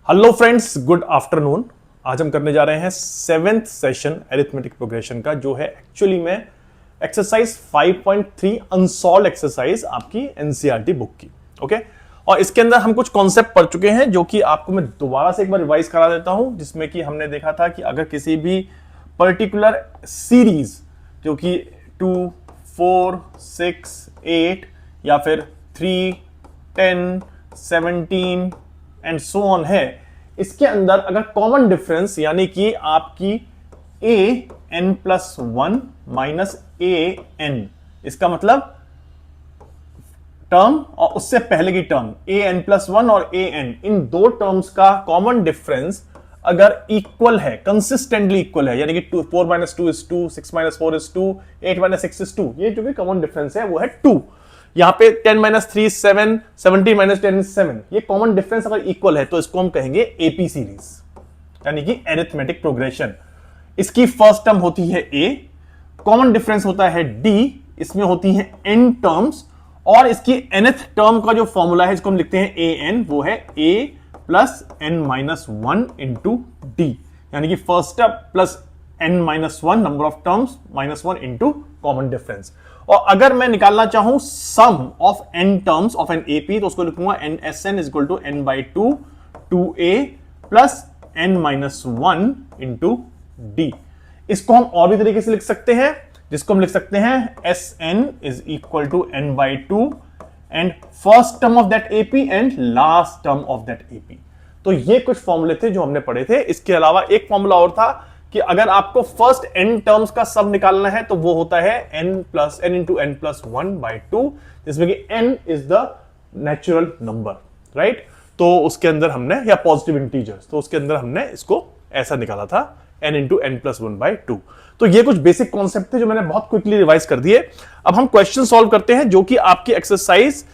Hello friends, good afternoon. आज हम करने जा रहे हैं सेवेंथ सेशन अरिथमेटिक प्रोग्रेशन का, जो है एक्चुअली में एक्सरसाइज 5.3 अनसॉल्व एक्सरसाइज आपकी एनसीईआरटी बुक की। ओके, और इसके अंदर हम कुछ कॉन्सेप्ट पढ़ चुके हैं जो कि आपको मैं दोबारा से एक बार रिवाइज करा देता हूं, जिसमें कि हमने देखा था कि अगर किसी भी पर्टिकुलर सीरीज जो कि 2, 4, 6, 8 या फिर 3, 10, 17 एंड सो ऑन है, इसके अंदर अगर कॉमन डिफरेंस यानी कि आपकी an+1 माइनस an, इसका मतलब टर्म और उससे पहले की टर्म an+1 और an, इन दो टर्म्स का कॉमन डिफरेंस अगर इक्वल है, कंसिस्टेंटली इक्वल है, यानी कि 4 - 2 is 2, 6 - 4 is 2, 8 - 6 is 2, ये जो भी कॉमन डिफरेंस है वो है 2। यहां पे 10 - 3 7, 17 - 10 7, ये कॉमन डिफरेंस अगर इक्वल है तो इसको हम कहेंगे एपी सीरीज, यानी कि अरिथमेटिक प्रोग्रेशन। इसकी फर्स्ट टर्म होती है ए, कॉमन डिफरेंस होता है डी, इसमें होती है एन टर्म्स, और इसकी nth टर्म का जो फॉर्मूला है इसको हम लिखते हैं ए एन, वो है a plus n-1 into D, यानी कि first term plus n-1 number of terms -1 into common difference. और अगर मैं निकालना चाहूं sum of n terms of an AP तो उसको लिखूंगा nsn is equal to n/2 2a plus n-1 into D. इसको हम और भी तरीके से लिख सकते हैं, जिसको हम लिख सकते हैं Sn is equal to n/2 and first term of that AP and last term of that AP. तो ये कुछ फॉर्मूले थे जो हमने पढ़े थे। इसके अलावा एक फॉर्मूला और था कि अगर आपको फर्स्ट n टर्म्स का सम निकालना है तो वो होता है n इंटू n+1/2, जिसमें कि n is the natural number, right. तो उसके अंदर हमने, या पॉजिटिव इंटीजर्स, तो उसके अंदर हमने इसको ऐसा निकाला था n इंटू n+1/2। तो ये कुछ बेसिक कॉन्सेप्ट थे जो मैंने बहुत क्विकली रिवाइज कर दिए। अब हम क्वेश्चन सॉल्व करते हैं जो कि आपकी एक्सरसाइज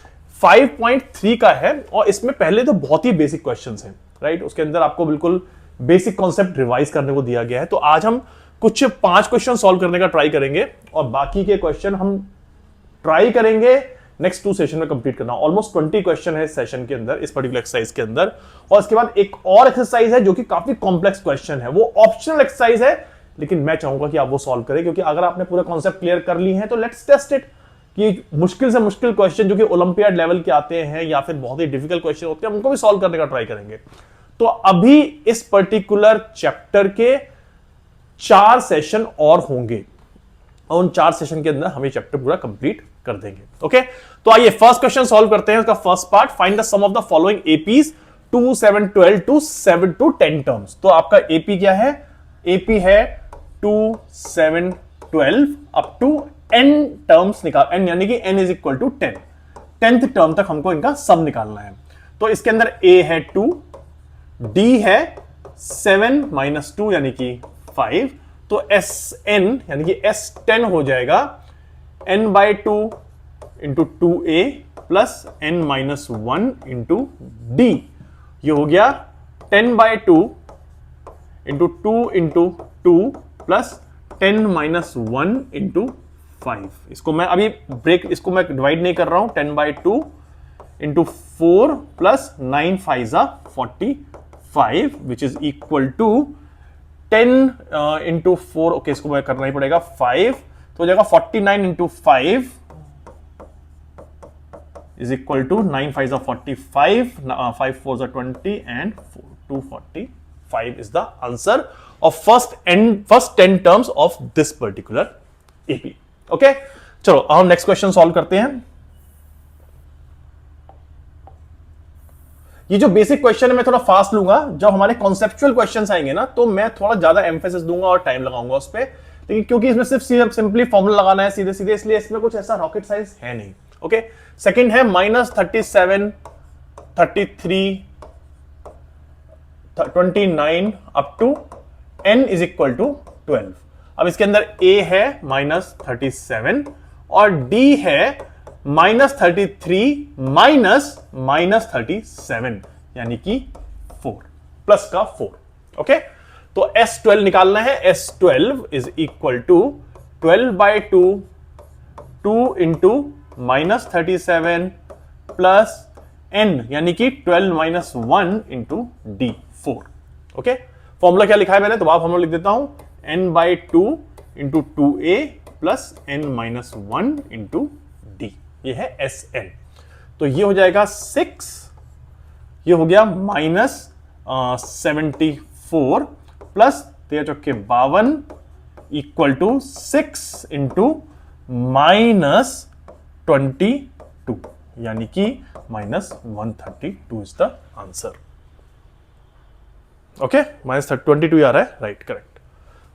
5.3 का है, और इसमें पहले तो बहुत ही बेसिक क्वेश्चंस हैं, राइट। उसके अंदर आपको बिल्कुल बेसिक कॉन्सेप्ट रिवाइज करने को दिया गया है। तो आज हम कुछ 5 क्वेश्चन सॉल्व करने का ट्राई करेंगे, और बाकी के क्वेश्चन हम ट्राई करेंगे नेक्स्ट 2 सेशन में कंप्लीट करना। ऑलमोस्ट 20 क्वेश्चन है इस सेशन के अंदर, इस पर्टिकुलर एक्सरसाइज के अंदर। और इसके बाद एक और एक्सरसाइज है जो कि काफी कॉम्प्लेक्स क्वेश्चन है, वो ऑप्शनल एक्सरसाइज है, लेकिन मैं चाहूंगा कि आप वो सॉल्व करें, क्योंकि अगर आपने पूरा कॉन्सेप्ट क्लियर कर ली है तो लेट्स टेस्ट इट। कि मुश्किल से मुश्किल क्वेश्चन जो कि ओलंपियाड लेवल के आते हैं या फिर बहुत ही डिफिकल्ट क्वेश्चन होते हैं, उनको भी सॉल्व करने का ट्राई करेंगे। तो अभी इस पर्टिकुलर चैप्टर के 4 सेशन और होंगे, और उन 4 सेशन के अंदर हम ये चैप्टर पूरा कंप्लीट कर देंगे। ओके, तो आइए फर्स्ट क्वेश्चन सॉल्व करते हैं। उसका first part, find the sum of the following APs 2, 7, 12 to 7 to 10 terms. तो आपका एपी क्या है? एपी है 2, 7, 12 अप टू n टर्म्स निकाल, n यानी कि n is equal to 10, 10th term तक हमको इनका सम निकालना है। तो इसके अंदर a है 2, d है 7 - 2 यानी कि 5, तो Sn यानी कि S10 हो जाएगा n/2 into 2a plus n-1 into d। ये हो गया 10/2 इंटू 2 इंटू 2 प्लस 10-1 इंटू 5। इसको मैं अभी इसको मैं डिवाइड नहीं कर रहा हूं। 10/2 into 4 plus 9 5 45 which is equal to 10 into 4। Okay, इसको मैं करना ही पड़ेगा 5, तो हो जाएगा 49 into 5 is equal to 9 5 45, 5 4 20 and 245 is the answer of first 10 terms of this particular AP. Okay, चलो अब हम नेक्स्ट क्वेश्चन सॉल्व करते हैं। ये जो बेसिक क्वेश्चन है मैं थोड़ा फास्ट लूंगा, जब हमारे कॉन्सेप्चुअल क्वेश्चंस आएंगे ना तो मैं थोड़ा ज्यादा एम्फेसिस दूंगा और टाइम लगाऊंगा उस पर, लेकिन क्योंकि इसमें सिर्फ सिंपली फॉर्मूला लगाना है सीधे सीधे, इसलिए इसमें कुछ ऐसा रॉकेट साइंस है नहीं। ओके, सेकंड है -37, 33, 29 up to n is equal to 12। अब इसके अंदर a है -37 और d है -33 माइनस -37 यानी कि 4 प्लस का 4। ओके, तो S12 निकालना है। S12 is equal to 12/2 2 into -37 plus n यानी कि 12 minus 1 into d 4। Okay, formula क्या लिखा है मैंने, तो आप फॉर्मूला लिख देता हूं, n by 2 into 2a plus n minus 1 into D, ये है Sn। तो ये हो जाएगा 6, ये हो गया माइनस 74 प्लस 13 चौके 52 इक्वल टू 6 इंटू माइनस 22, यानी कि minus 132 is the answer. Okay, minus 22 आ रहा है, राइट, करेक्ट।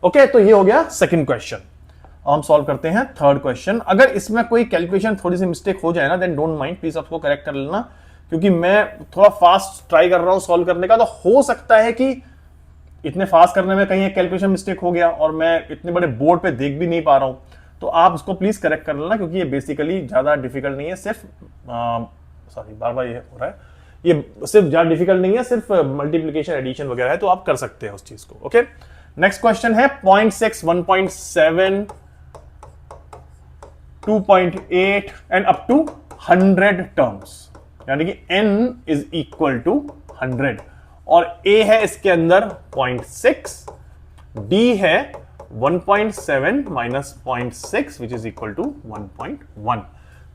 ओके, तो ये हो गया सेकंड क्वेश्चन। हम सॉल्व करते हैं थर्ड क्वेश्चन। अगर इसमें कोई कैलकुलेशन थोड़ी सी मिस्टेक हो जाए ना, देन डोंट माइंड, प्लीज आपको करेक्ट कर लेना, क्योंकि मैं थोड़ा फास्ट ट्राई कर रहा हूं सॉल्व करने का, तो हो सकता है कि इतने फास्ट करने में कहीं एक कैलकुलेशन मिस्टेक हो गया और मैं इतने बड़े बोर्ड पे देख भी नहीं पा रहा हूं, तो आप उसको प्लीज करेक्ट कर लेना, क्योंकि ये बेसिकली ज्यादा डिफिकल्ट नहीं है, सिर्फ सॉरी बार बार ये हो रहा है, ये सिर्फ ज्यादा डिफिकल्ट नहीं है, सिर्फ मल्टीप्लीकेशन एडिशन वगैरह है, तो आप कर सकते हैं उस चीज को। ओके, नेक्स्ट क्वेश्चन है 0.6, 1.7, 2.8 एंड अप टू 100 टर्म्स, यानी कि n इज इक्वल टू 100, और a है इसके अंदर 0.6, d है 1.7 minus 0.6 which is equal to 1.1।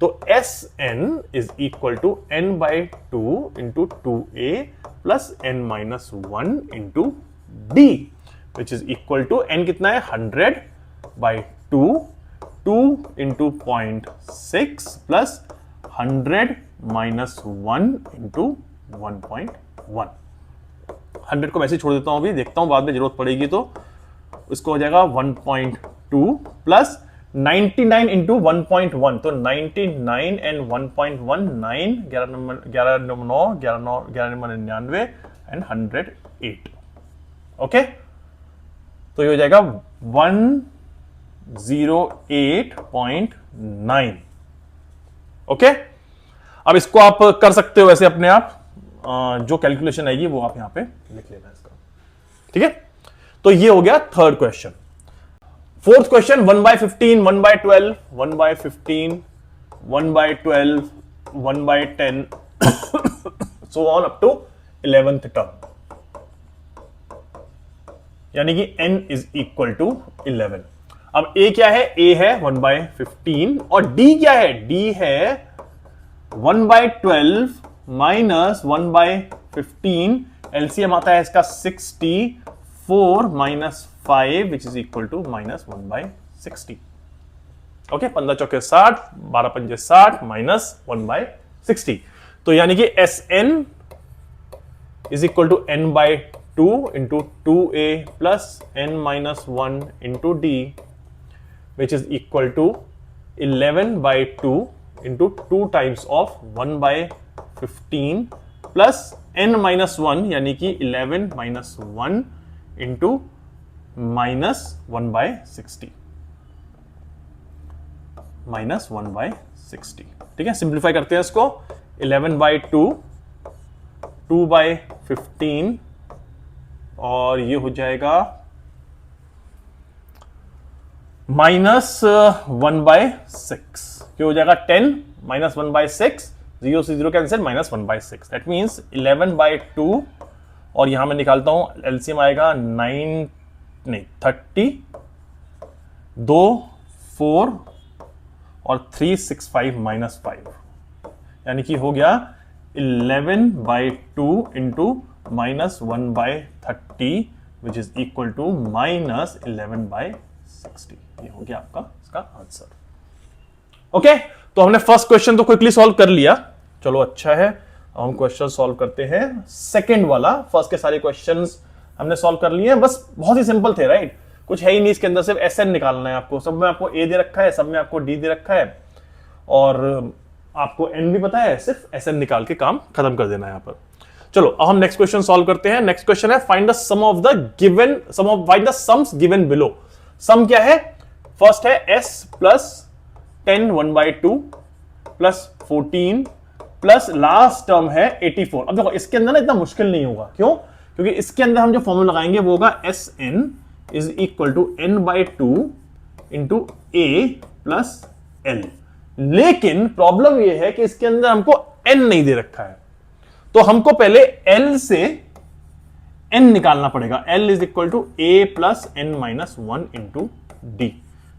तो Sn is equal to n by 2 into 2a plus n minus 1 into d which is equal to n कितना है 100 बाई 2, 2 इंटू 0.6 प्लस 100 माइनस 1 इंटू 1.1। 100 को वैसे छोड़ देता हूं, अभी देखता हूं बाद में जरूरत पड़ेगी तो। इसको हो जाएगा 1.2 प्लस 99 इंटू 1.1, तो 99 एंड 1.1, 9, 11 नंबर 99 एंड 108। ओके, तो ये हो जाएगा 108.9। ओके, अब इसको आप कर सकते हो वैसे अपने आप, जो कैलकुलेशन आएगी वो आप यहां पे लिख लेना इसका, ठीक है। तो ये हो गया third question. Fourth question 1/15, 1/12, 1/15, 1/12, 1/10 so on up to 11th term, यानी कि n इज इक्वल टू 11। अब a क्या है, a है 1/15 और d क्या है, d है 1/12 माइनस 1/15, एलसीएम आता है इसका 64 minus 5 which is equal to minus 1/60। Okay, 15 चौके 60, 12 पंजे 60 माइनस 1/60, तो यानी कि Sn is equal to n by 2 into 2a plus n minus 1 into d which is equal to 11/2 into 2 times of 1/15 plus n minus 1 यानी कि 11 minus 1 into minus 1/60, minus 1/60। ठीक है, simplify करते हैं इसको, 11/2, 2/15 और ये हो जाएगा माइनस 1/6, क्या हो जाएगा 10 माइनस 1/6, 0 से 0 कैंसिल, माइनस 1/6, दैट मीन्स 11/2 और यहां मैं निकालता हूं, एलसीएम आएगा 30, 2 4 और 3 6 5 माइनस 5, यानी कि हो गया 11/2 into minus 1/30 which is equal to minus 11/60। ये हो गया आपका इसका आंसर। ओके, तो हमने फर्स्ट क्वेश्चन तो क्विकली सॉल्व कर लिया, चलो अच्छा है। हम क्वेश्चन सॉल्व करते हैं सेकंड वाला। फर्स्ट के सारे क्वेश्चंस हमने सॉल्व कर लिए हैं, बस बहुत ही सिंपल थे, राइट, कुछ है ही नहीं इसके अंदर, सिर्फ Sn निकालना है आपको। सब में आपको a दे रखा है, सब में आपको d दे रखा है और आपको n भी पता है, सिर्फ Sn निकाल के काम खत्म कर देना है यहां पर। चलो अब हम नेक्स्ट क्वेश्चन सॉल्व करते हैं। नेक्स्ट क्वेश्चन है find the sum of the given, find the sums given below. Sum क्या है, फर्स्ट है s plus 10 1/2 plus 14 plus last term है 84। अब देखो इसके अंदर ना इतना मुश्किल नहीं होगा, क्यों, क्योंकि इसके अंदर हम जो फॉर्मूला लगाएंगे वो होगा Sn is equal to n/2 into a plus l। लेकिन प्रॉब्लम ये है कि इसके अंदर हमको n नहीं दे रखा है, तो हमको पहले L से N निकालना पड़ेगा। L is equal to A plus N minus 1 into D.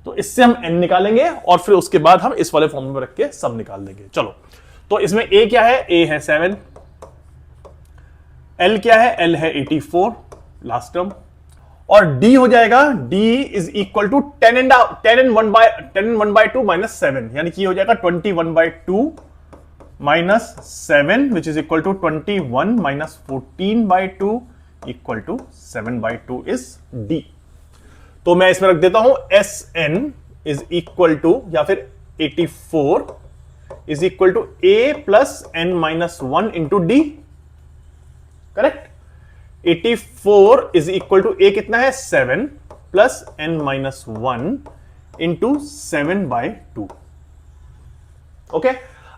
तो इससे हम N निकालेंगे और फिर उसके बाद हम इस वाले फॉर्म में रख के सब निकाल देंगे। चलो, तो इसमें A क्या है? A है 7, L क्या है? L है 84 लास्ट टर्म, और D हो जाएगा D is equal to 10 and 1 by 2 minus 7, यानी कि हो जाएगा 21 by 2 minus 7 which is equal to 21 minus 14 by 2 equal to 7 by 2 is D। तो मैं इसमें रख देता हूं Sn इज इक्वल टू, या फिर 84 is equal to A plus N minus 1 into d. Correct. 84 is equal to A कितना है? 7 plus N minus 1 into 7 by 2। Okay,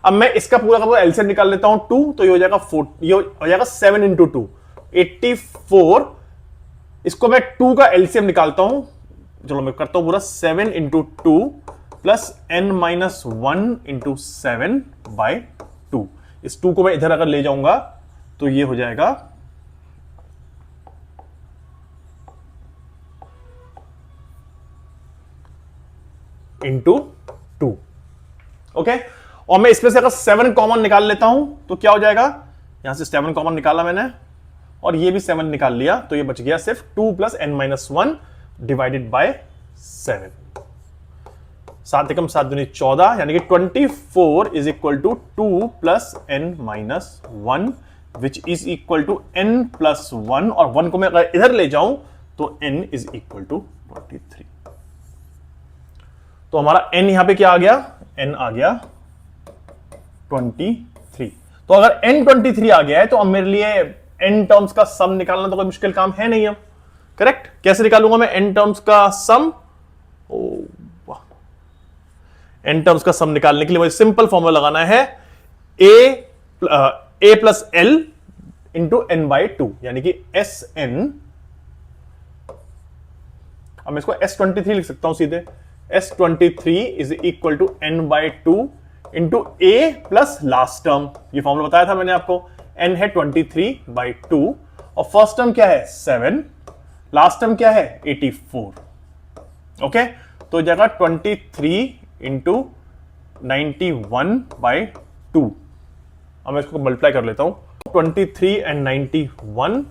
अब मैं इसका पूरा का पूरा एलसीएम निकाल लेता हूं 2, तो ये हो जाएगा 4, ये हो जाएगा 7 इंटू 2 84। इसको मैं 2 का एलसीएम निकालता हूं, चलो मैं करता हूं पूरा 7 into 2 plus N minus 1 into 7 by 2। इस 2 को मैं इधर अगर ले जाऊंगा तो ये हो जाएगा इंटू 2। ओके, और मैं इसमें से अगर 7 कॉमन निकाल लेता हूं तो क्या हो जाएगा? यहां से 7 कॉमन निकाला मैंने और ये भी 7 निकाल लिया, तो ये बच गया सिर्फ 2 plus N minus 1 divided by 7। 7 एकम 7 दूनी 14, यानी कि 24 is equal to 2 plus N minus 1 which is equal to N plus 1, और 1 को मैं अगर इधर ले जाऊं तो N इज इक्वल टू 23। तो हमारा N यहां पे क्या आ गया? N आ गया 23। तो अगर N 23 आ गया है तो अब मेरे लिए N टर्म्स का सम निकालना तो कोई मुश्किल काम है नहीं। अब करेक्ट, कैसे निकालूंगा मैं N टर्म्स का सम? N टर्म्स का सम निकालने के लिए मुझे सिंपल फॉर्मूला लगाना है A plus L into N by 2, यानी कि SN। अब मैं इसको S23 लिख सकता हूं सीधे। S23 is equal to N by 2 into A plus last term, ये फॉर्मूला बताया था मैंने आपको। N है 23 बाई 2 और फर्स्ट टर्म क्या है? 7, लास्ट टर्म क्या है? 84। ओके, तो जाएगा 23 इंटू 91 बाई 2। अब मैं इसको मल्टीप्लाई कर लेता हूं। 23 एंड 91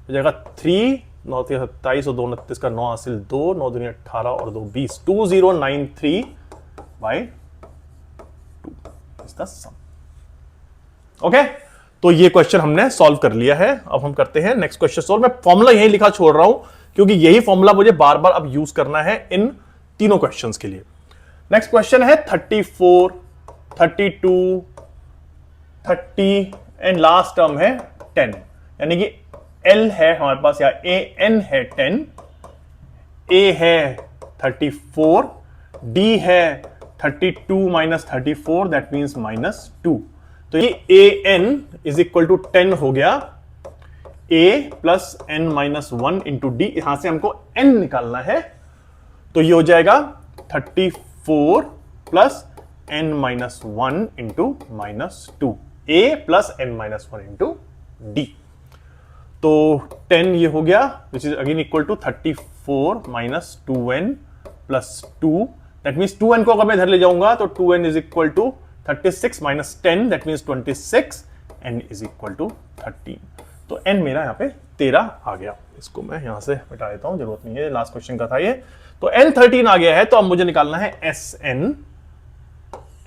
हो जाएगा 3, 9 3 27 और 2 29 का 9 हासिल 2, 9 दूनी 18 और 2 20, 2093 by 2 is the sum. Okay, तो ये क्वेश्चन हमने सॉल्व कर लिया है। अब हम करते हैं नेक्स्ट क्वेश्चन सॉल्व। मैं फॉर्मूला यही लिखा छोड़ रहा हूं क्योंकि यही फॉर्मूला मुझे बार बार अब यूज करना है इन तीनों क्वेश्चंस के लिए। नेक्स्ट क्वेश्चन है 34, 32, 30 एंड लास्ट टर्म है 10, यानी कि L है हमारे पास या AN है 10, A है 34, D है 32 माइनस 34 दैट मींस माइनस 2। तो ये AN इज इक्वल टू 10 हो गया, A plus N minus 1 into D. यहां से हमको N निकालना है, तो ये हो जाएगा 34 plus N minus 1 into minus 2, A plus N minus 1 into D. तो 10 ये हो गया which is again equal to 34 minus 2N plus 2, that means 2N को अगर मैं इधर ले जाऊंगा तो 2N is equal to 36 minus 10 that means 26, N is equal to 13। तो N मेरा यहां पे 13 आ गया। इसको मैं यहां से मिटा देता हूं, जरूरत नहीं है, लास्ट क्वेश्चन का था ये। तो N 13 आ गया है, तो अब मुझे निकालना है SN।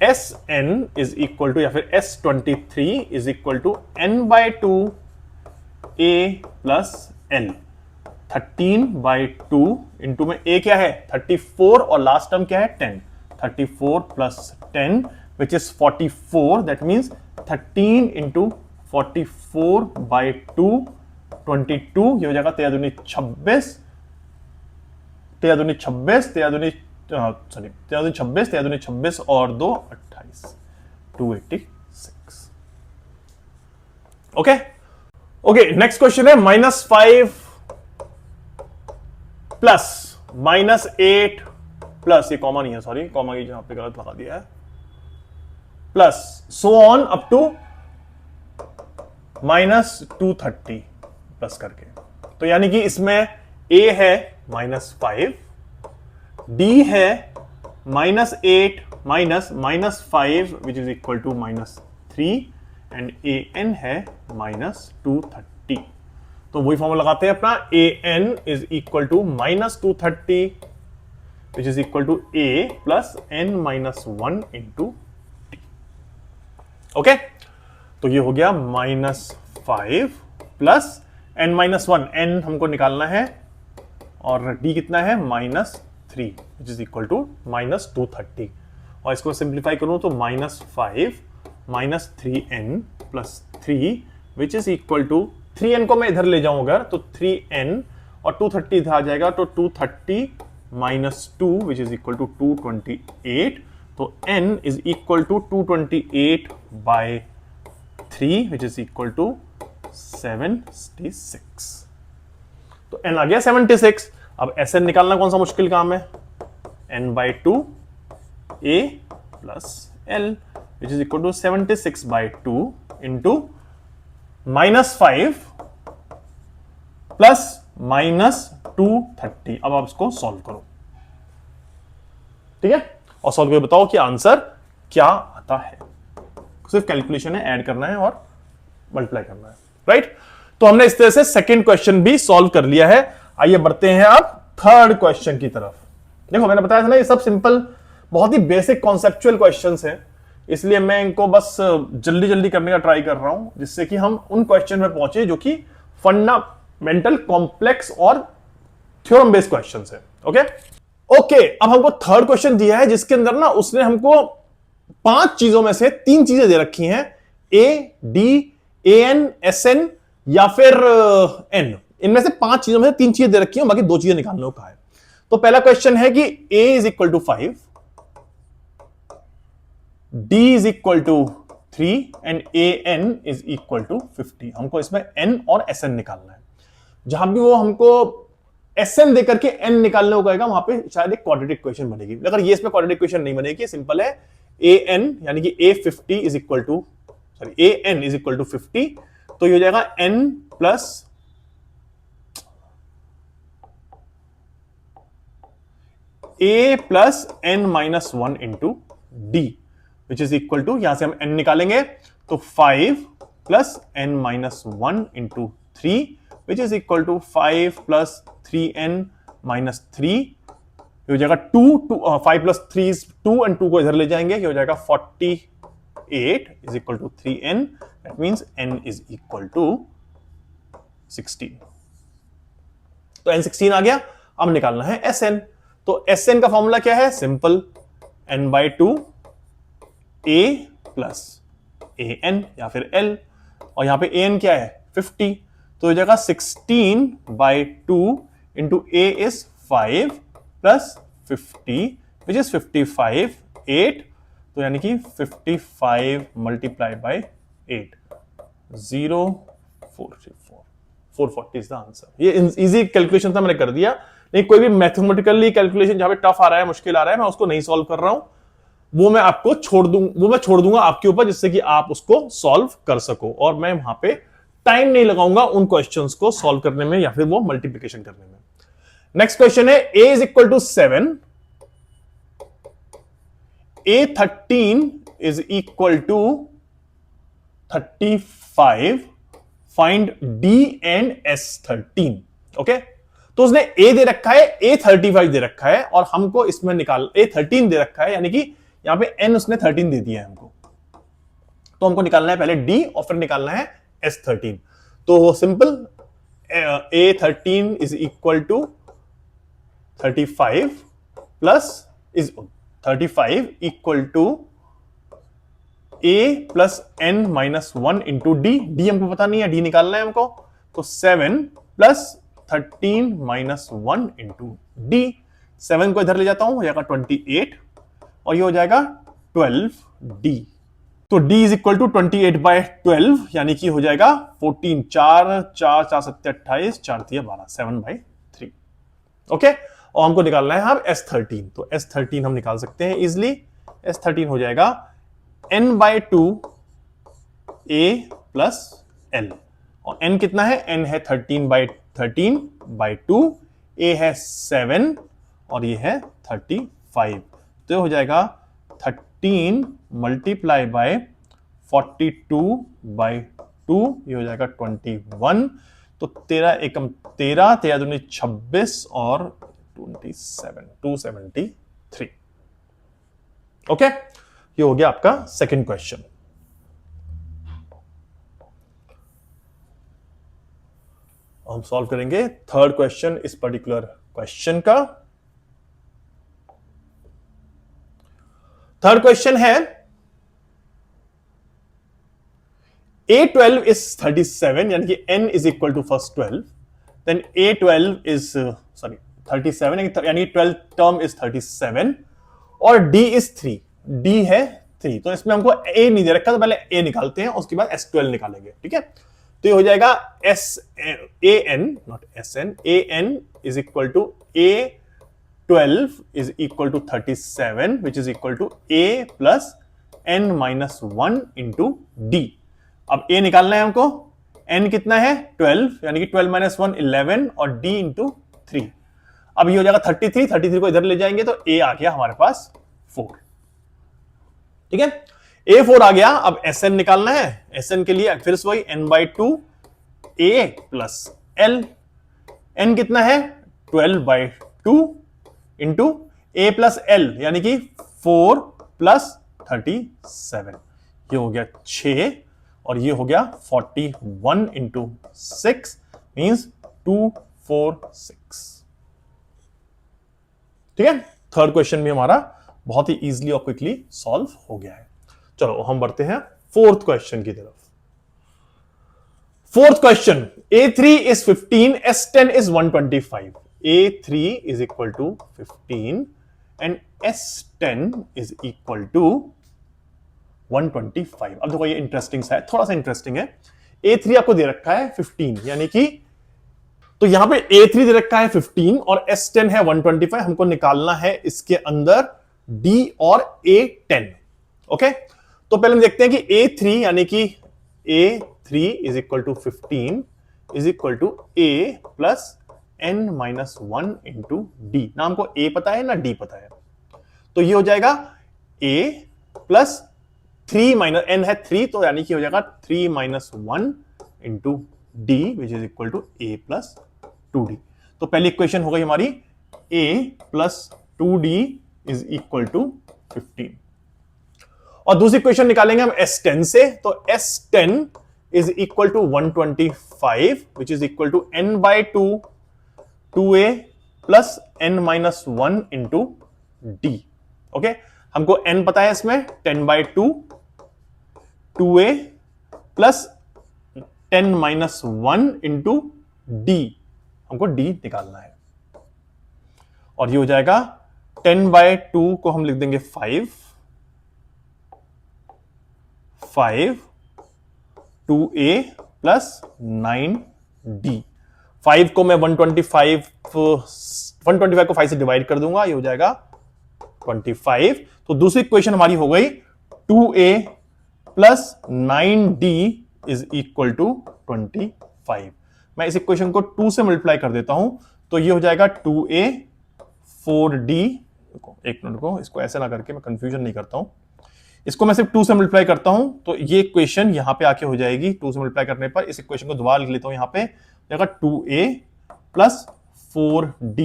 SN is equal to या फिर S23 is equal to N by 2 A plus L, 13 by 2 into में A क्या है? 34 और लास्ट टर्म क्या है? 10, 34 plus 10 which is 44, that means 13 into 44 by 2 22, ये हो जाएगा 13 दूनी 26, 13 दूनी 26, 13 दूनी 26, 13 दूनी 26 और 2 28, 286। ओके ओके, नेक्स्ट क्वेश्चन है -5 प्लस -8 प्लस, ये कॉमा नहीं है, सॉरी कॉमा की जहां पे गलत लगा दिया है, plus so on up to -230 plus करके। तो यानी कि इसमें a है -5, d है -8 -5 which is equal to -3 and an है -230। तो वही फॉर्मूला लगाते हैं अपना, an is equal to -230 which is equal to a plus n -1 into t। Okay, तो ये हो गया -5 प्लस n -1, n हमको निकालना है और d कितना है -3 विच इज इक्वल टू -230। और इसको सिंप्लीफाई करूं तो -5 -3n plus 3 which is equal to 3n को मैं इधर ले जाऊं अगर तो 3n और 230 इधर आ जाएगा तो 230 -2 विच इज इक्वल टू 228। तो n is equal to 228 by 3 which is equal to 76। तो n आ गया 76। अब Sn निकालना कौन सा मुश्किल काम है, n by 2 a plus l which is equal to 76 by 2 into -5 plus -230। अब आप इसको सॉल्व करो, ठीक है, और सॉल्व करके बताओ कि आंसर क्या आता है। सिर्फ कैलकुलेशन है, ऐड करना है और मल्टीप्लाई करना है, राइट। तो हमने इस तरह से सेकंड क्वेश्चन भी सॉल्व कर लिया है। आइए बढ़ते हैं अब थर्ड क्वेश्चन की तरफ। देखो मैंने बताया था ना, ये सब सिंपल, बहुत ही बेसिक कॉन्सेप्चुअल क्वेश्चंस हैं, इसलिए मैं इनको बस जल्दी जल्दी करने का ट्राई कर रहा हूं, जिससे कि हम उन क्वेश्चन में पहुंचे जो कि फंडामेंटल, कॉम्प्लेक्स और थ्योरम बेस्ड क्वेश्चंस है। ओके ओके, अब हमको थर्ड क्वेश्चन दिया है जिसके अंदर ना उसने हमको 5 चीजों में से 3 चीजें दे रखी हैं, ए, डी, an, sn या फिर n। इनमें से 5 चीजों में से 3 चीजें दे रखी हैं, बाकी 2 चीजें निकालने को कहा है। तो पहला क्वेश्चन है कि a is equal to 5, d is equal to 3 and an is equal to 50। हमको इसमें n और sn निकालना है। जहां भी वो हमको sn देकर के n निकालने को कहेगा वहां पे शायद एक क्वाड्रेटिक क्वेश्चन बनेगी। अगर ये इसमें क्वाड्रेटिक क्वेश्चन नहीं बनेगी, सिंपल है, an यानी कि a50 is equal to an is equal to 50। तो ये हो जाएगा n plus a plus n minus 1 into d which is equal to, यहां से हम n निकालेंगे तो 5 plus n minus 1 into 3 which is equal to 5 plus 3n minus 3। हो जाएगा 5 प्लस 3 2 एंड 2 को इधर ले जाएंगे, ये हो जाएगा 48 is equal to 3n। That means n is equal to 16। तो n 16 आ गया। अब निकालना है sn। तो sn का फॉर्मूला क्या है, simple, n by 2 a plus an या फिर l, और यहां पे an क्या है 50। तो हो जाएगा 16 by 2 into a is 5 plus 50 which is 55 8। तो यानी कि 55 multiply by 8 440 is the answer. ये इजी कैलकुलेशन था, मैंने कर दिया। नहीं, कोई भी मैथमेटिकली कैलकुलेशन जहां पे टफ आ रहा है, मुश्किल आ रहा है, मैं उसको नहीं सॉल्व कर रहा हूं, वो मैं आपको छोड़ दूंगा आपके ऊपर, जिससे कि आप उसको सॉल्व कर सको। और मैं वहां पे टाइम नहीं लगाऊंगा उन क्वेश्चंस को सॉल्व करने में या फिर वो मल्टीप्लिकेशन करने में। नेक्स्ट क्वेश्चन है a is equal to 7, a13 is equal to 35, find d and s13। Okay, तो उसने a दे रखा है, a35 दे रखा है, और हमको इसमें a13 दे रखा है, यानी कि यहां पे n उसने 13 दे दिया है हमको। तो हमको निकालना है पहले d और फिर निकालना है s13। तो simple, a13 is equal to 35 plus is 35 equal to a plus n minus 1 into d. D हमको पता नहीं है, डी निकालना है हमको। तो 7 प्लस 13 माइनस 1 इंटू डी। 7 को इधर ले जाता हूं, हो जाएगा 28, और ये हो जाएगा 12d। तो d is equal to 28 by 12, यानी कि हो जाएगा 14, 4 4 4 7 28, 4 12, 7 बाई 3। ओके, और हमको निकालना है अब s13। तो s13 हम निकाल सकते हैं इजिली। s13 हो जाएगा n by 2 a plus L, और n कितना है, n है 13/2, a है 7 और ये है 35। तो हो जाएगा 13 मल्टीप्लाई बाय 42/2, ये हो जाएगा 21। तो 13 एकम 13, 13 दूनी 26 और 27, 273। ओके, ये हो गया आपका सेकंड क्वेश्चन। हम सॉल्व करेंगे थर्ड क्वेश्चन इस पर्टिकुलर क्वेश्चन का। थर्ड क्वेश्चन है A12 is 37, यानी कि n is equal to first 12, then A12 is 37, यानी 12 term is 37 और D is 3, D है 3। तो इसमें हमको A नहीं दे रखा, तो पहले A निकालते हैं, उसके बाद S12 निकालेंगे, ठीक है। तो ये हो जाएगा AN, not SN, AN is equal to A12 is equal to 37, which is equal to A plus n minus 1 into D। अब A निकालना है हमको, n कितना है 12, यानी कि 12 minus 1 11 और D into 3। अब ये हो जाएगा 33 को इधर ले जाएंगे तो A आ गया हमारे पास 4, ठीक है। A4 आ गया। अब SN निकालना है, SN के लिए फिर से वही n/2 A plus L, n कितना है 12/2 इंटू A प्लस L, यानी कि 4 प्लस 37, ये हो गया 6 और ये हो गया 41 इंटू 6 मीन्स 246, ठीक है। थर्ड क्वेश्चन भी हमारा बहुत ही इजीली और क्विकली सॉल्व हो गया है। चलो हम बढ़ते हैं फोर्थ क्वेश्चन की तरफ। Fourth question, A3 is 15, S10 is 125। A3 is equal to 15 and S10 is equal to 125। अब देखो ये इंटरेस्टिंग सा है, थोड़ा सा इंटरेस्टिंग है। A3 आपको दे रखा है 15, यानी कि तो यहां पे A3 दे रखा है 15 और S10 है 125। हमको निकालना है इसके अंदर D और A10, ओके। तो पहले हम देखते हैं कि A3 यानी कि A3 is equal to 15 is equal to A plus n minus 1 into D। ना हमको A पता है ना D पता है, तो ये हो जाएगा A plus 3 माइनस n है 3, तो यानी कि हो जाएगा 3 minus 1 into D which is equal to A plus 2D। तो पहली इक्वेशन हो गई हमारी A plus 2D is equal to 15। और दूसरी इक्वेशन निकालेंगे हम S10 से, तो S10 is equal to 125 which is equal to n/2 2A plus n minus 1 into D, okay. हमको n पता है इसमें 10/2 2A plus 10 minus 1 into D, हमको D निकालना है। और ये हो जाएगा 10/2 को हम लिख देंगे 5 2A plus 9D। 5 को मैं 125 को 5 से डिवाइड कर दूंगा, ये हो जाएगा 25। तो दूसरी इक्वेशन हमारी हो गई 2A plus 9D is equal to 25। मैं इस इक्वेशन को 2 से मल्टीप्लाई कर देता हूं, तो ये हो जाएगा 2A 4D। एक मिनट को, इसको ऐसे ना करके मैं कंफ्यूजन नहीं करता हूं, इसको मैं सिर्फ 2 से मल्टीप्लाई करता हूं, तो ये इक्वेशन यहां पे आके हो जाएगी 2 से मल्टीप्लाई करने पर। इस इक्वेशन को दोबारा लिख लेता हूं, यहां पे जाएगा 2A plus 4D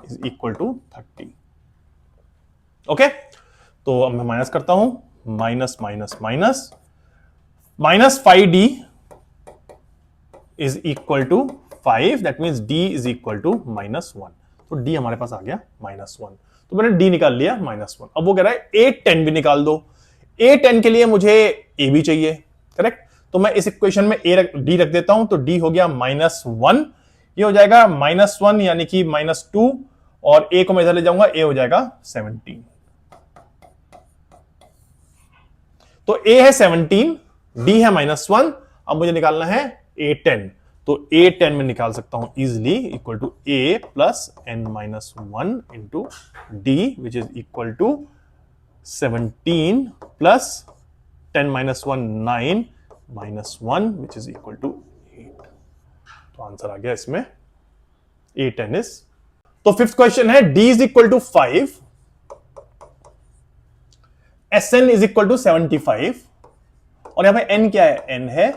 is equal to 30, okay. तो अब मैं माइनस करता हूं, minus minus minus minus 5D is equal to 5, that means D is equal to -1। तो D हमारे पास आ गया -1, तो मैंने D निकाल लिया -1। अब वो कह रहा है A10 भी निकाल दो। A10 के लिए मुझे A भी चाहिए, करेक्ट। तो मैं इस इक्वेशन में D रख देता हूं, तो D हो गया -1, ये हो जाएगा -1 यानी कि -2 और A को मैं इधर ले जाऊंगा, A हो जाएगा 17। तो A है 17, D है -1। अब मुझे निकालना है A10, तो A10 में निकाल सकता हूं easily, equal to A plus n minus 1 into D which is equal to 17 plus 10 minus 1 9 -1 which is equal to 8। तो आंसर आ गया इसमें 8n इज। तो फिफ्थ क्वेश्चन है d is equal to 5, Sn is equal to 75 और यहां पे n क्या है, n है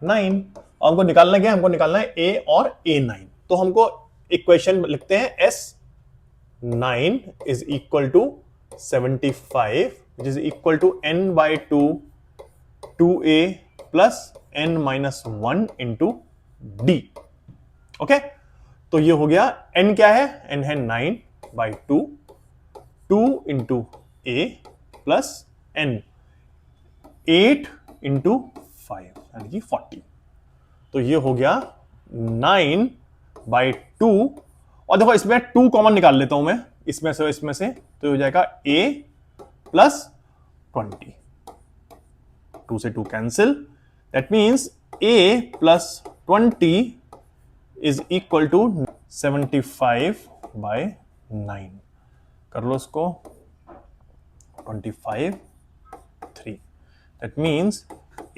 9 और हमको निकालना क्या है, हमको निकालना है a और a9। तो हमको इक्वेशन लिखते हैं S9 is equal to 75 which is equal to n/2 2a plus n minus 1 into d। Okay, तो ये हो गया, n क्या है, n है 9/2 2 into a plus n 8 into 5 यानी कि 40। तो ये हो गया 9/2 और देखो इसमें 2 कॉमन निकाल लेता हूं मैं इसमें से तो हो जाएगा a प्लस 20। 2 से 2 cancel, that means a plus 20 is equal to 75/9। कर लो इसको, 25 3। That means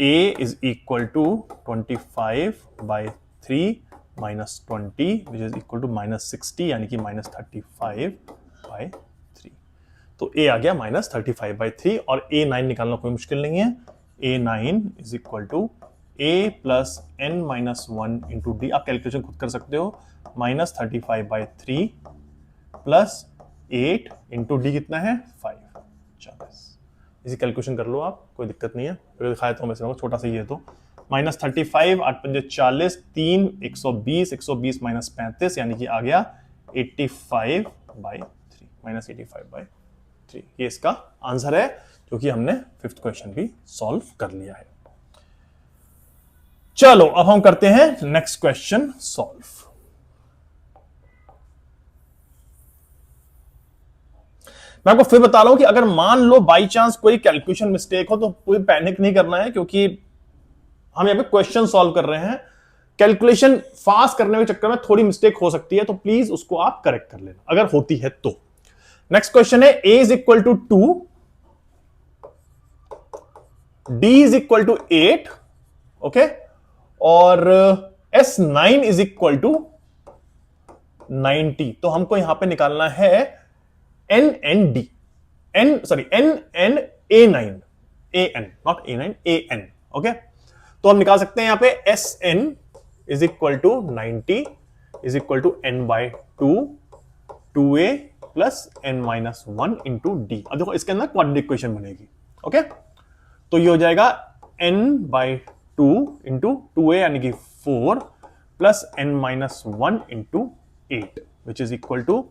a is equal to 25/3 minus 20 which is equal to -60 यानी कि -35/3। तो a आ गया -35/3 और a9 निकालना कोई मुश्किल नहीं है। a9 is equal to a plus n minus 1 into D. आप कैलकुलेशन खुद कर सकते हो। -35/3 प्लस 8 इंटू डी कितना है 5, 40। इसी कैलकुलेशन कर लो आप, कोई दिक्कत नहीं है। दिखाया तो मैं छोटा सा ही है तो -35 8 पंजे 40 3 120 120 माइनस 35 यानी कि आ गया 85/3 -85/3। ये इसका आंसर है जो कि हमने फिफ्थ क्वेश्चन भी सॉल्व कर लिया है। चलो अब हम करते हैं नेक्स्ट क्वेश्चन सॉल्व। मैं आपको फिर बता रहा हूं कि अगर मान लो बाई चांस कोई कैलकुलेशन मिस्टेक हो तो कोई पैनिक नहीं करना है, क्योंकि हम यहां पे क्वेश्चन सॉल्व कर रहे हैं। कैलकुलेशन फास्ट करने के चक्कर में थोड़ी मिस्टेक हो सकती है, तो प्लीज उसको आप करेक्ट कर लेना अगर होती है तो। नेक्स्ट क्वेश्चन है a is equal to 2, d is equal to 8, okay, और S9 इज इक्वल टू 90। तो हमको यहां पे निकालना है n n d n a9 not a9 an, okay. तो हम निकाल सकते हैं यहां पे Sn is equal to 90 is equal to n/2 2a plus n minus 1 into D. अब देखो इसके अंदर क्वाड्रेटिक इक्वेशन बनेगी, ओके। तो ये हो जाएगा n/2 इंटू 2a यानी कि 4 plus n minus 1 into 8 which is equal to,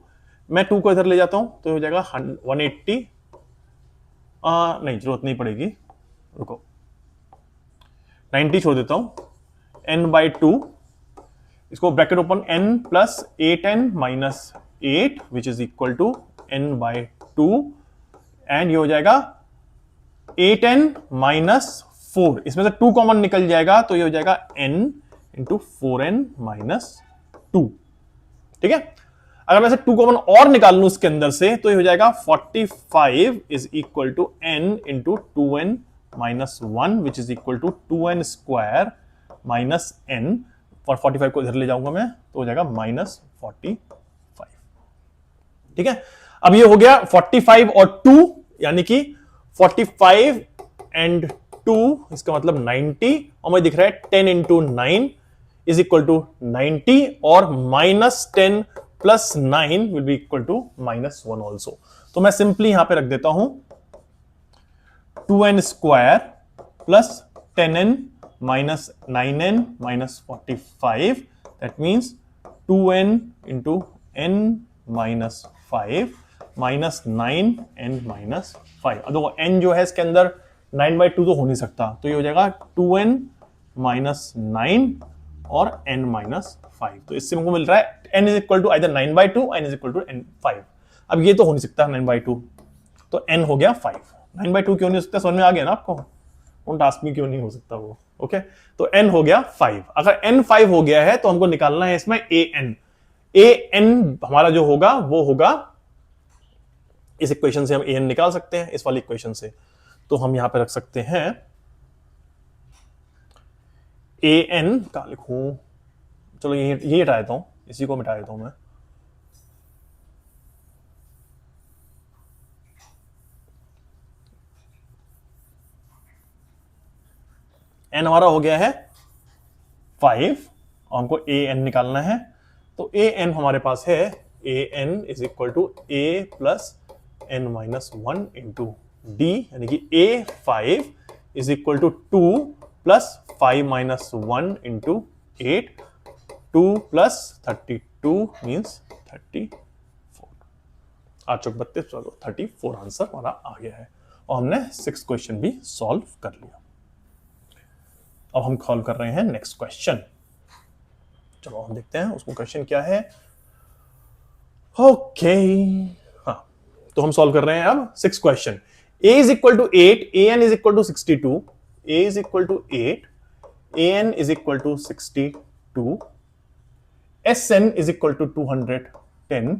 मैं 2 को इधर ले जाता हूं तो हो जाएगा 180। नहीं जरूरत नहीं पड़ेगी, रुको 90 छोड़ देता हूं, n/2 इसको bracket open n plus 8n minus 8 which is equal to n/2 and ये हो जाएगा 8n माइनस 4। इसमें से 2 कॉमन निकल जाएगा तो ये हो जाएगा n इंटू 4n माइनस 2, ठीक है। अगर मैं 2 कॉमन और निकाल लूं इसके अंदर से तो ये हो जाएगा 45 is equal to n into 2n minus 1 which is equal to 2n square minus n, और 45 को इधर ले जाऊंगा मैं तो हो जाएगा -45, ठीक है। अब ये हो गया 45 और 2 यानी कि 45 एंड 2 इसका मतलब 90, और मुझे दिख रहा है 10 इंटू 9 इज इक्वल टू 90 और -10 plus 9 will be equal to -1 also. तो मैं सिंपली यहां पे रख देता हूं 2n square plus 10n minus 9n minus 45, that means 2n into n minus 5 minus 9n minus 5। अब देखो n जो है इसके अंदर 9/2 तो हो नहीं सकता, तो ये हो जाएगा 2n माइनस 9 और n माइनस 5। तो इससे हमको मिल रहा है n is equal to either 9/2 n is equal to n 5। अब ये तो हो नहीं सकता 9/2, तो n हो गया 5। 9/2 क्यों नहीं हो सकता, समझ में आ गया ना आपको, उन टास्क में क्यों नहीं हो सकता वो, ओके। तो n हो गया 5। अगर n 5 हो गया है तो हमको निकालना है इसमें an हमारा जो होगा वो होगा, इस इक्वेशन से हम an निकाल सकते हैं, इस वाली इक्वेशन से। तो हम यहां पे रख सकते हैं ए एन का लिखूं, चलो ये हटा देता हूं, इसी को मिटा देता हूं मैं। एन हमारा हो गया है 5 और हमको ए एन निकालना है। तो ए एन हमारे पास है A N is equal to A plus N minus 1 into D, यानी कि A 5 is equal to 2 plus 5 minus 1 into 8, 2 plus 32 means 34। 8 चौक 32, चलो 34 आंसर हमारा आ गया है और हमने 6 क्वेश्चन भी सॉल्व कर लिया। अब हम सॉल्व कर रहे हैं नेक्स्ट क्वेश्चन। चलो हम देखते हैं उसको क्वेश्चन क्या है। ओके हाँ, तो हम सॉल्व कर रहे हैं अब 6 question. a is equal to 8, A N is equal to 62, a is equal to 8, A N is equal to 62, S N is equal to 210।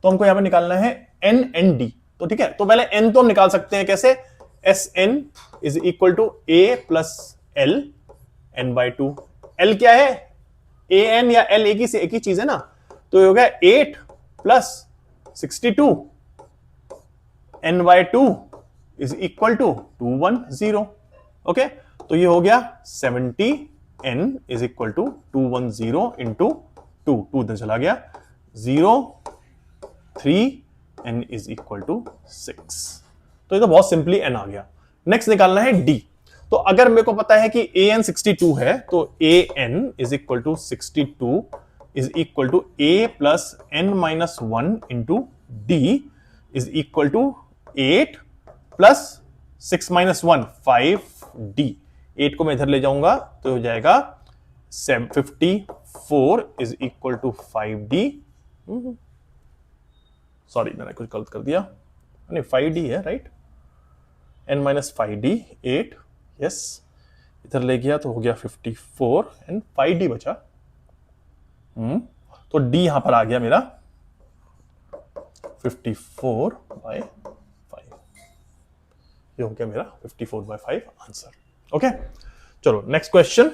तो हमको यहां पर निकालना है एन एंड डी। तो ठीक है, तो पहले एन तो हम निकाल सकते हैं कैसे, S N is equal to A plus L N by 2। L क्या है, ए एन या एल एक ही चीज है ना, तो ये हो गया 8 plus 62 N by 2 is equal to 210। Okay, तो ये हो गया 70 N is equal to 210 into 2 इधर चला गया, 0 3 एन इज इक्वल टू 6। तो ये तो बहुत सिंपली एन आ गया। नेक्स्ट निकालना है डी। तो अगर मेरे को पता है कि ए एन 62 है, तो A N is equal to 62 is equal to A plus N minus 1 into D is equal to 8 plus 6 minus 1 5d। 8 को मैं इधर ले जाऊंगा तो हो जाएगा 54 is equal to 5d। Sorry मैंने कुछ गलत कर दिया, नहीं 5d है right, n minus 5d 8, yes इधर ले गया तो हो गया 54 एंड 5d बचा। तो d यहां पर आ गया मेरा 54 बाय 5, ये हो गया मेरा 54 बाय 5 आंसर। ओके चलो नेक्स्ट क्वेश्चन।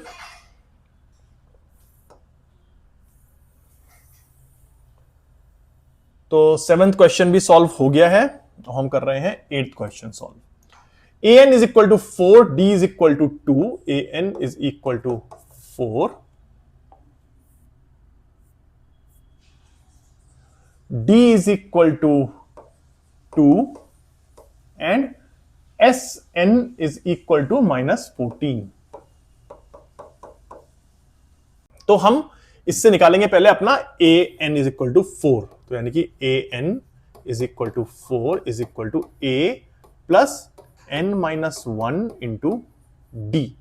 तो 7th क्वेश्चन भी सॉल्व हो गया है, तो हम कर रहे हैं 8th question solve. A N is equal to 4, d is equal to 2, a N is equal to 4, d is equal to 2 and s N is equal to -14। तो हम इससे निकालेंगे पहले अपना a N is equal to 4, तो यानी कि a N is equal to 4 is equal to A plus N minus 1 into d.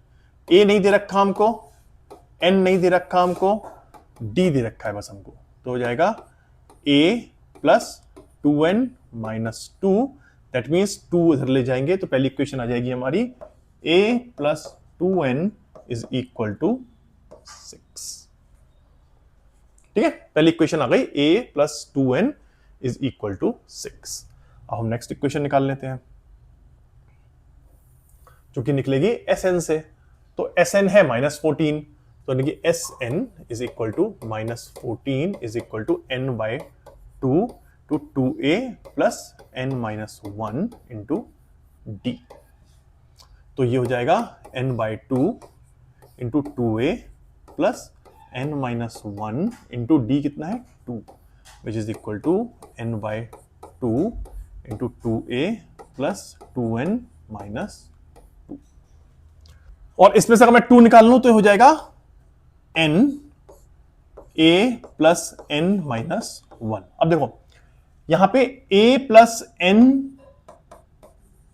A नहीं दे रखा हमको, एन नहीं दे रखा हमको, डी दे रखा है बस हमको, तो हो जाएगा a plus 2n minus 2, that means 2 इधर ले जाएंगे तो पहली इक्वेशन आ जाएगी हमारी a plus 2n is equal to 6। ठीक है, पहली इक्वेशन आ गई a plus 2n is equal to 6। अब हम नेक्स्ट इक्वेशन निकाल लेते हैं जो कि निकलेगी Sn से। तो Sn है -14, तो यानी कि Sn is equal to -14 is equal to n by 2 to 2a plus n minus 1 into D. तो ये हो जाएगा n by 2 into 2a plus n minus 1 into D कितना है 2, which is equal to n by 2 into 2a plus 2n minus 2। और इसमें से अगर मैं 2 निकाल लूं तो हो जाएगा n a plus n minus 1। अब देखो यहां पे a plus n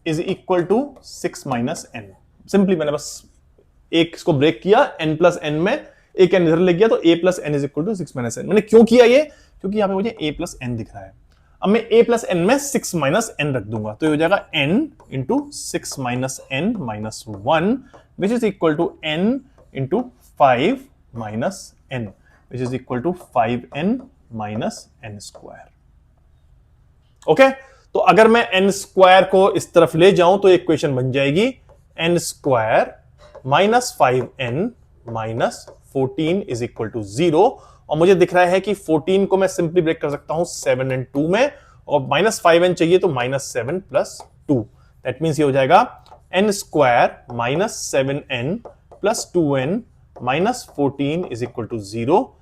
is equal to 6 minus n। Simply मैंने बस एक इसको ब्रेक किया, n प्लस n में एक n इधर ले गया, तो a plus n is equal to 6 minus n। मैंने क्यों किया ये, क्योंकि यहां पे मुझे a प्लस n दिख रहा है। अब मैं a प्लस n में 6 माइनस n रख दूंगा, तो ये हो जाएगा n into 6 minus n minus 1 which is equal to n into 5 minus n which is equal to 5n minus n square. Okay, तो अगर मैं n स्क्वायर को इस तरफ ले जाऊं तो इक्वेशन बन जाएगी n square -5n -14 is equal to 0। और मुझे दिख रहा है कि 14 को मैं सिंपली ब्रेक कर सकता हूं 7 and 2 में, और -5n चाहिए तो -7 + 2। दैट मीन्स ये हो जाएगा n square -7n + 2n -14 is equal to 0।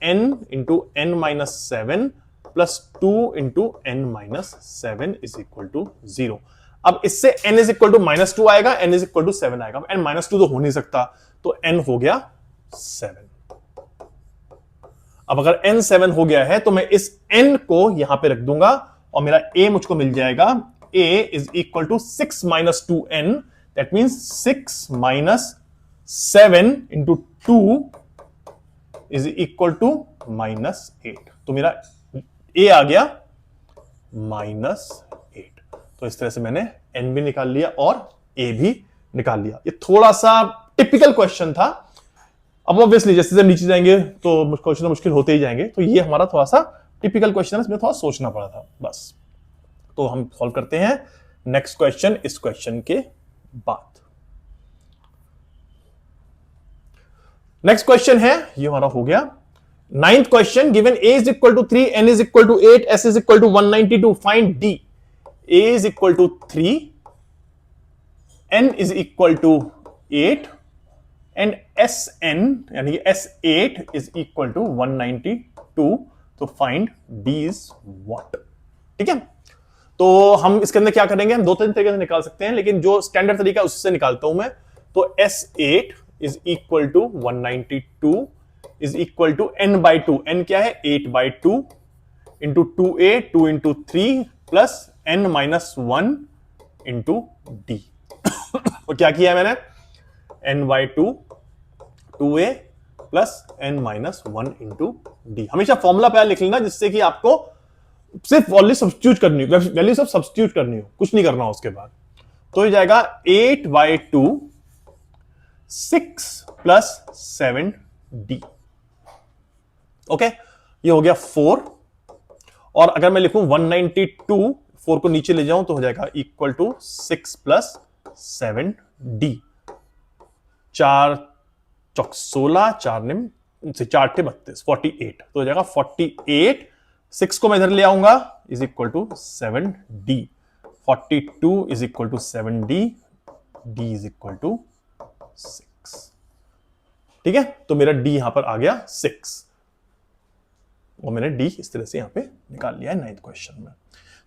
n into n -7 + 2 into n -7 is equal to 0। अब इससे n इज इक्वल टू -2 आएगा, n इज इक्वल टू 7 आएगा। n -2 तो हो नहीं सकता, तो n हो गया 7। अब अगर n 7 हो गया है तो मैं इस n को यहां पे रख दूंगा और मेरा a मुझको मिल जाएगा। a is equal to 6 - 2n, that means 6 - 7 into 2 is equal to -8। तो मेरा a आ गया -8। तो इस तरह से मैंने n भी निकाल लिया और a भी निकाल लिया। ये थोड़ा सा टिपिकल क्वेश्चन था। अब ऑब्वियसली जैसे जैसे नीचे जाएंगे तो क्वेश्चन मुश्किल होते ही जाएंगे, तो ये हमारा थोड़ा सा टिपिकल क्वेश्चन है, इसमें थोड़ा सोचना पड़ा था बस। तो हम सॉल्व करते हैं नेक्स्ट क्वेश्चन इस क्वेश्चन के बाद। नेक्स्ट क्वेश्चन है, ये हमारा हो गया 9th question. Given a is equal to 3, n is equal to 8, s is equal to 192, find d। a is equal to 3, n is equal to 8 and Sn यानी कि S8 इज इक्वल टू 192। तो find D is what. ठीक है, तो हम इसके अंदर क्या करेंगे, हम 2-3 तरीके से निकाल सकते हैं, लेकिन जो स्टैंडर्ड तरीका है उससे निकालता हूं मैं। तो S8 is equal to 192 is equal to n/2। n क्या है, 8/2 into 2a 2 into 3 plus n -1 into D। तो क्या किया है मैंने, n/2 2a plus n -1 into D. हमेशा फॉर्मूला पहले लिख लेना, जिससे कि आपको सिर्फ वैल्यू सब्स्टिट्यूट करनी हो, वैल्यू सब सब्स्टिट्यूट करनी हो, कुछ नहीं करना हो उसके बाद। तो ये जाएगा 8/2 6 प्लस 7d। ओके, ये हो गया 4। और अगर मैं लिखूं 192, 4 को नीचे ले जाऊं तो हो जाएगा इक्वल टू 6 प्लस 7d। 4 चौक 16, 4 निम से 4 टे 32, 48। तो हो जाएगा 48। 6 को मैं इधर ले आऊंगा is equal to 7d। 42 is equal to 7d, d is equal to 6। ठीक है, तो मेरा d यहां पर आ गया 6, और मैंने d इस तरह से यहां पे निकाल लिया है 9th क्वेश्चन में।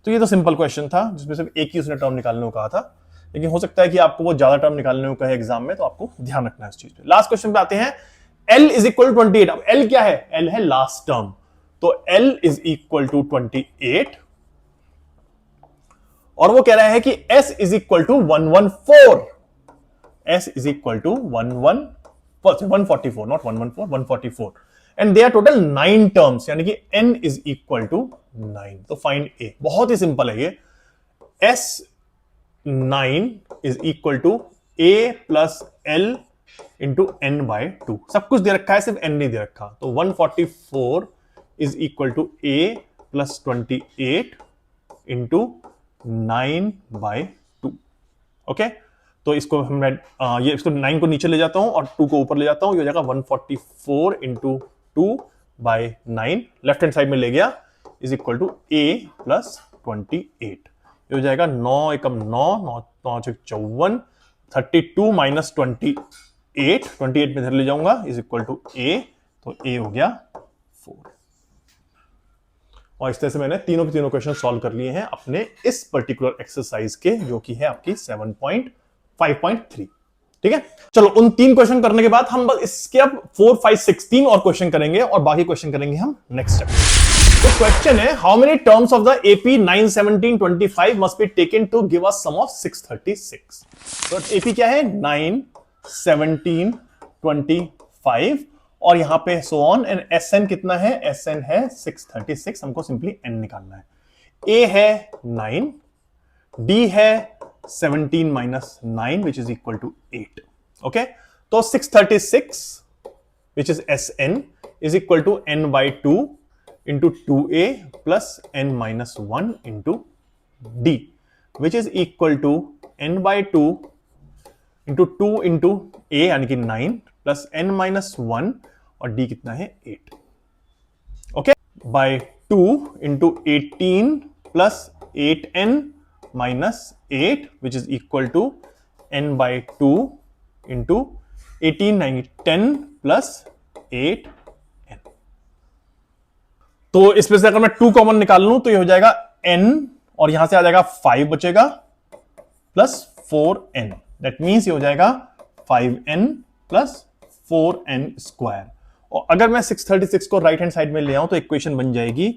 तो ये तो सिंपल क्वेश्चन था, जिसमें सिर्फ एक ही उसने टर्म निकालने को कहा था, लेकिन हो सकता है कि आपको वो ज्यादा टर्म निकालने को कहे एग्जाम में, तो आपको ध्यान रखना है इस चीज पे। लास्ट क्वेश्चन पे आते हैं। L is equal to 28। अब L क्या है, L है लास्ट टर्म, तो L इज इक्वल टू 28। और वो कह रहा है कि S is equal to 114। S is equal to 144, not 114, 144। And they are total 9 terms, यानी कि N इज इक्वल टू 9। तो फाइंड A। बहुत ही सिंपल है ये। S9 is equal to A plus L into n/2। सब कुछ दे रखा है, सिर्फ n नहीं दे रखा। तो 144 is equal to A plus 28 into 9/2। Okay, तो इसको मैं ये इसको 9 को नीचे ले जाता हूं और 2 को ऊपर ले जाता हूं। ये हो जाएगा 144 इंटू 2/9, लेफ्ट हैंड साइड में ले गया, is equal to A plus 28। ये हो जाएगा 9 एकम 9, 9 54, 32 माइनस 28, 28 में इधर ले जाऊंगा इज इक्वल टू A। तो A हो गया 4। और इस तरह से मैंने तीनों के तीनों क्वेश्चन सॉल्व कर लिए हैं अपने इस पर्टिकुलर एक्सरसाइज के, जो कि है आपकी 7.5.3। ठीक है, चलो उन 3 क्वेश्चन करने के बाद हम बस इसके अब 4, 5, 6 3 और क्वेश्चन करेंगे, और बाकी क्वेश्चन करेंगे हम नेक्स्ट स्टेप। तो क्वेश्चन है, how many terms of the AP 91725 must be taken to give us sum of 636। तो AP क्या है, 9 17 25, और यहां पे सो ऑन। एंड SN कितना है, SN है 636। हमको सिंपली n निकालना है। A है 9, D है 17 minus 9 which is equal to 8। Okay, तो 636 which is SN is equal to n/2 into 2A plus n minus 1 into D, which is equal to n/2 into 2 into a यानी कि 9 plus n minus 1 और d कितना है 8, okay, by 2 into 18 plus 8n minus 8 which is equal to n by 2 into 18 यानी 10 plus 8n। तो इसमें से अगर मैं 2 कॉमन निकाल लूं तो ये हो जाएगा n और यहां से आ जाएगा 5 बचेगा प्लस 4n, दैट मीन्स ये हो जाएगा 5n प्लस 4n स्क्वायर। और अगर मैं 636 को राइट हैंड साइड में ले आऊं तो इक्वेशन बन जाएगी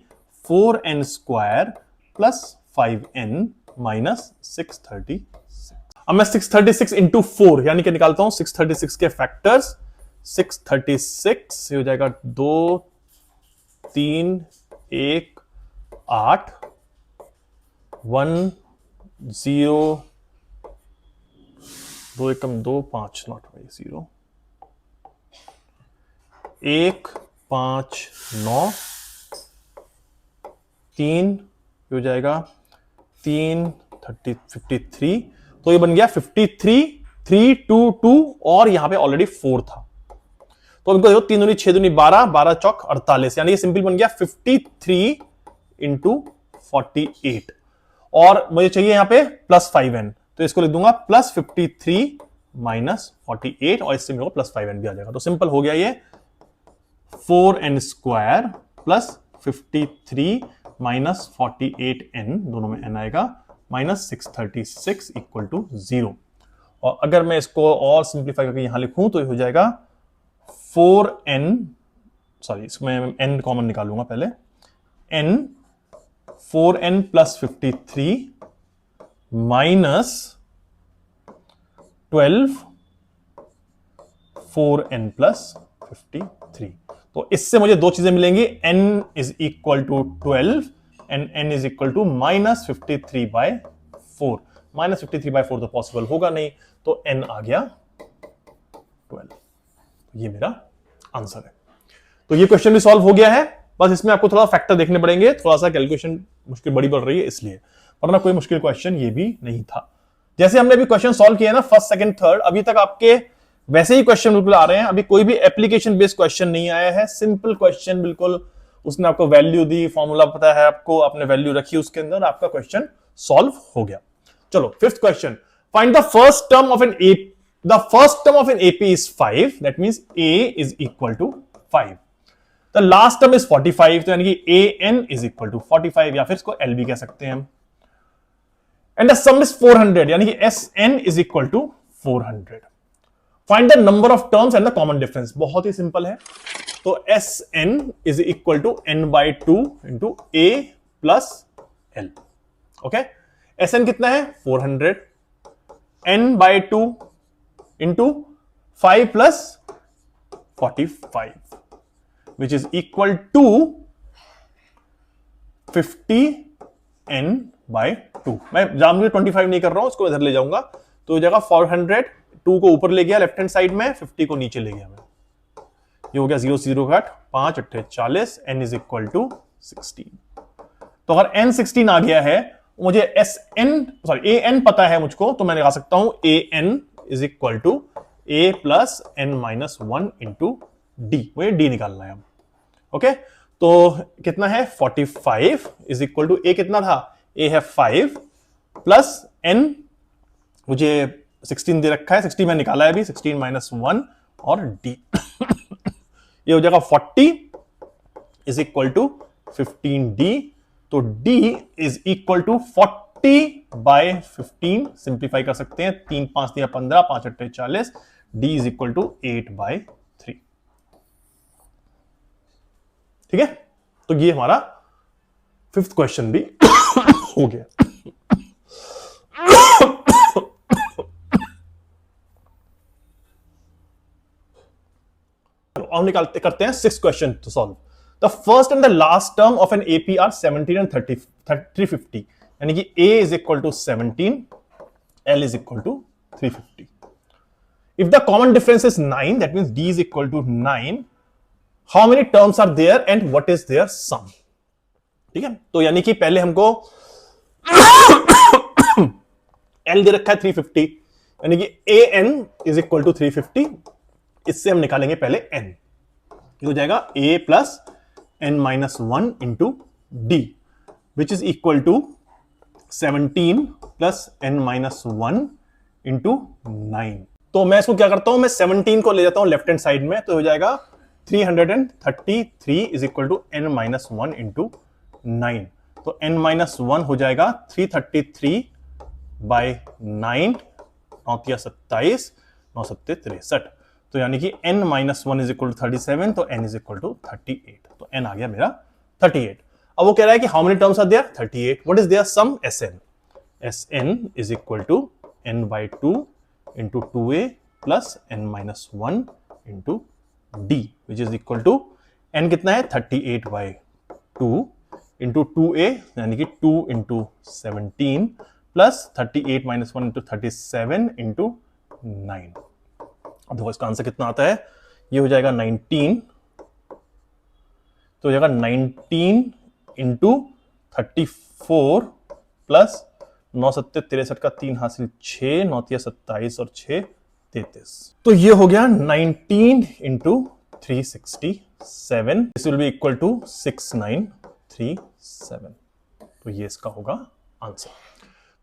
4n square plus 5n minus 636। अब मैं 636 इंटू 4 यानी कि निकालता हूं 636 के फैक्टर्स। 636 हो जाएगा 2 3 1 8 1 0 2 एकम 2 5 नॉट 0 1 5 9 3 हो जाएगा 3 30 53। तो ये बन गया 53 3 2 2 और यहां पे ऑलरेडी 4 था। तो इनको देखो 3 दूनी 6 दूनी 12 12 चौक 48 यानी ये सिंपल बन गया 53 इंटू 48 और मुझे चाहिए यहां पे प्लस 5n तो इसको लिख दूंगा प्लस 53 माइनस 48 और इससे मेरे को प्लस 5n भी आ जाएगा। तो सिंपल हो गया ये 4n square plus 53 minus 48n दोनों में n आएगा माइनस 636 इक्वल टू 0। और अगर मैं इसको और सिंप्लीफाई करके यहां लिखूं तो ये हो जाएगा 4n, सॉरी इसमें n कॉमन निकालूंगा पहले, n 4n plus 53 minus 12 4n plus 53। तो इससे मुझे दो चीजें मिलेंगी, n is equal to 12 and n is equal to minus 53 by 4। Minus 53 by 4 तो पॉसिबल होगा नहीं, तो n आ गया 12। ये मेरा आंसर है। तो ये क्वेश्चन भी सॉल्व हो गया है, बस इसमें आपको थोड़ा फैक्टर देखने पड़ेंगे, थोड़ा सा कैलकुलेशन मुश्किल बड़ी पड़ रही है इसलिए, वरना कोई मुश्किल क्वेश्चन ये भी नहीं था। जैसे हमने अभी क्वेश्चन सॉल्व किया ना फर्स्ट सेकंड थर्ड, अभी तक आपके वैसे ही क्वेश्चन बिल्कुल आ रहे हैं, अभी कोई भी एप्लीकेशन बेस्ड क्वेश्चन नहीं आया है, सिंपल क्वेश्चन बिल्कुल, उसने आपको वैल्यू दी, फॉर्मूला पता है आपको, आपने वैल्यू रखी उसके अंदर, आपका क्वेश्चन सॉल्व हो गया। चलो fifth question, find the first term of an A, the first term of an AP is 5, that means a is equal to 5, the last term is 45, तो यानी कि an इज इक्वल टू 45 या फिर इसको l भी कह सकते हैं हम, एंड द सम इज 400 यानी कि sn is equal to 400। Find the number of terms and the common difference, बहुत ही सिंपल है। तो Sn is equal to n by 2 into a plus l, okay. Sn कितना है 400, n by 2 into 5 plus 45 which is equal to 50n by 2। मैं जानबूझ 25 नहीं कर रहा हूं, उसको इधर ले जाऊंगा तो हो जाएगा 400, 2 को ऊपर ले गया लेफ्ट हैंड साइड में, 50 को नीचे ले गया मैं, ये हो गया 0 0 घट 5 8 40, n इज इक्वल टू 16। तो अगर n 16 आ गया है, मुझे an पता है मुझको, तो मैं लगा सकता हूं an is equal to a plus n minus 1 into d, मुझे d निकालना है। ओके, तो कितना है 45 इज इक्वल टू a कितना था, a है 5 प्लस n मुझे 16 दे रखा है, 60 में निकाला है अभी, 16 माइनस 1 और d ये हो जाएगा 40 इज इक्वल टू 15d, तो d is equal to 40 by 15, simplify कर सकते हैं, 3 5 दिया 15, 5 8 40, d is equal to 8 by 3। ठीक है, तो ये हमारा फिफ्थ क्वेश्चन भी हो गया। हम निकालते करते हैं six question to solve. The first and the last term of an AP are 17 and 350, यानी कि a is equal to 17, l is equal to 350। If the common difference is 9, that means d is equal to 9, how many terms are there and what is their sum. ठीक है, तो यानी कि पहले हमको l दे रखा है 350, यानी कि a N is equal to 350। इससे हम निकालेंगे पहले एन, ये हो जाएगा a plus N minus 1 into d which is equal to 17 plus N minus 1 into 9। तो मैं इसको क्या करता हूं, मैं 17 को ले जाता हूं लेफ्ट हैंड साइड में, तो हो जाएगा 333 is equal to N minus 1 into 9। तो n माइनस 1 हो जाएगा 333 बाई 9, 9 27, 9 सत्ते 63। तो यानी कि n minus 1 is equal to 37, तो n इज इक्वल टू 38। तो n आ गया मेरा 38। अब वो कह रहा है कि how many terms are there, 38। What is their sum, Sn is equal to n by 2 into 2a plus n minus 1 into d which is equal to n कितना है 38 बाई 2 इंटू 2a यानी कि 2 into 17 plus 38 minus 1 into 37 into 9। अब देखो इसका answer कितना आता है, ये हो जाएगा 19, तो हो जाएगा 19 इंटू 34 प्लस 9 सत्ते 63 का 3 हासिल 6, 9 27 और 6 33। तो ये हो गया 19 into 367, this will be equal to 6937। तो ये इसका होगा आंसर।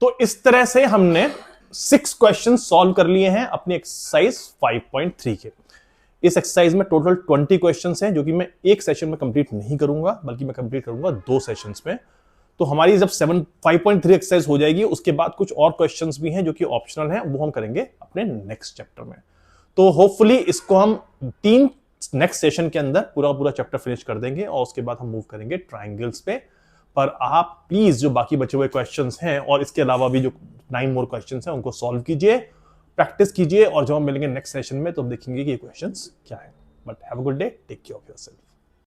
तो इस तरह से हमने 6 क्वेश्चन सॉल्व कर लिए हैं अपनी एक्सरसाइज 5.3 के। इस एक्सरसाइज में टोटल 20 क्वेश्चंस हैं, जो कि मैं एक सेशन में कंप्लीट नहीं करूंगा, बल्कि मैं कंप्लीट करूंगा 2 सेशंस में। तो हमारी जब 5.3 एक्सरसाइज हो जाएगी, उसके बाद कुछ और क्वेश्चंस भी हैं जो कि ऑप्शनल हैं, वो हम करेंगे अपने नेक्स्ट चैप्टर में। तो होपफुली इसको हम 3 नेक्स्ट सेशन के अंदर पूरा चैप्टर फिनिश कर देंगे और उसके बाद हम मूव करेंगे ट्राइंगल्स पे। पर आप प्लीज जो बाकी बचे हुए क्वेश्चंस हैं और इसके अलावा भी जो 9 मोर क्वेश्चंस हैं उनको सॉल्व कीजिए, प्रैक्टिस कीजिए, और जब हम मिलेंगे नेक्स्ट सेशन में तो देखेंगे कि ये क्वेश्चंस क्या है। But have a good day, take care of yourself.